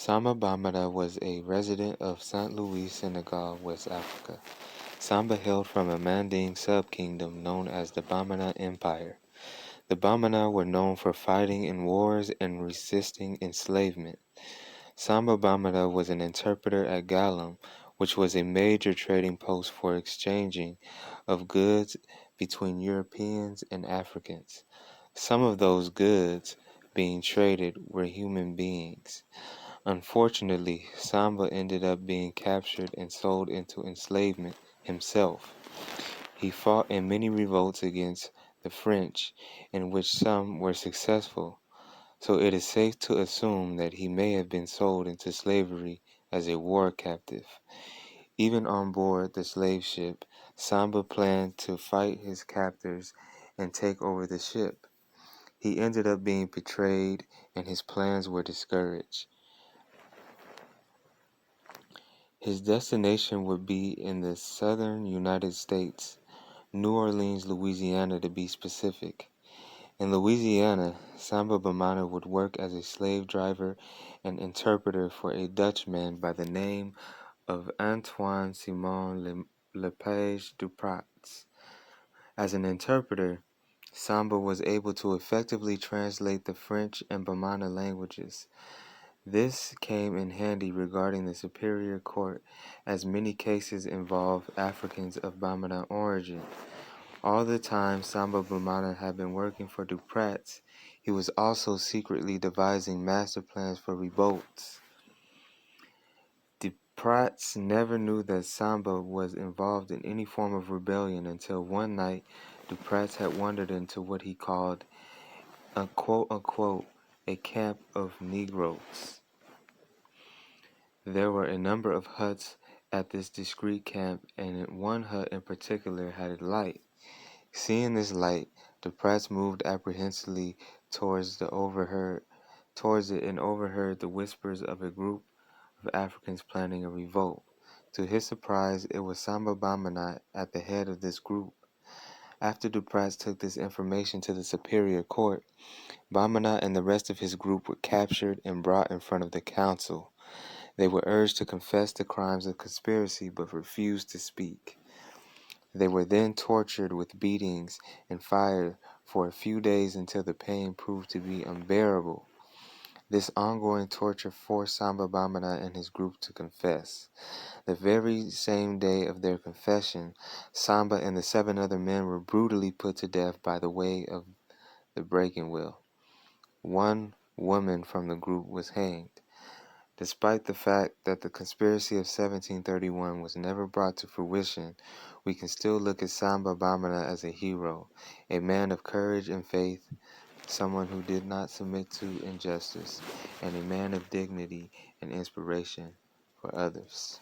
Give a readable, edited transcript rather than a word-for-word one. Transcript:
Samba Bamana was a resident of St. Louis, Senegal, West Africa. Samba hailed from a Manding sub-kingdom known as the Bamana Empire. The Bamana were known for fighting in wars and resisting enslavement. Samba Bamana was an interpreter at Galem, which was a major trading post for exchanging of goods between Europeans and Africans. Some of those goods being traded were human beings. Unfortunately, Samba ended up being captured and sold into enslavement himself. He fought in many revolts against the French, in which some were successful, so it is safe to assume that he may have been sold into slavery as a war captive. Even on board the slave ship, Samba planned to fight his captors and take over the ship. He ended up being betrayed and his plans were discouraged. His destination would be in the southern United States, New Orleans, Louisiana to be specific. In Louisiana, Samba Bamana would work as a slave driver and interpreter for a Dutchman by the name of Antoine Simon Lepage Duprat. As an interpreter, Samba was able to effectively translate the French and Bamana languages. This came in handy regarding the superior court, as many cases involve Africans of Bamana origin. All the time Samba Bamana had been working for Duprat, he was also secretly devising master plans for revolts. Duprat never knew that Samba was involved in any form of rebellion until one night Duprat had wandered into what he called a quote-unquote a camp of Negroes. There were a number of huts at this discreet camp, and one hut in particular had a light. Seeing this light, the press moved apprehensively towards it and overheard the whispers of a group of Africans planning a revolt. To his surprise, it was Samba Bamana at the head of this group. After Duprat took this information to the superior court, Bamana and the rest of his group were captured and brought in front of the council. They were urged to confess the crimes of conspiracy but refused to speak. They were then tortured with beatings and fire for a few days until the pain proved to be unbearable. This ongoing torture forced Samba Bamana and his group to confess. The very same day of their confession, Samba and the 7 other men were brutally put to death by the way of the breaking wheel. One woman from the group was hanged. Despite the fact that the conspiracy of 1731 was never brought to fruition, we can still look at Samba Bamana as a hero, a man of courage and faith, someone who did not submit to injustice, and a man of dignity and inspiration for others.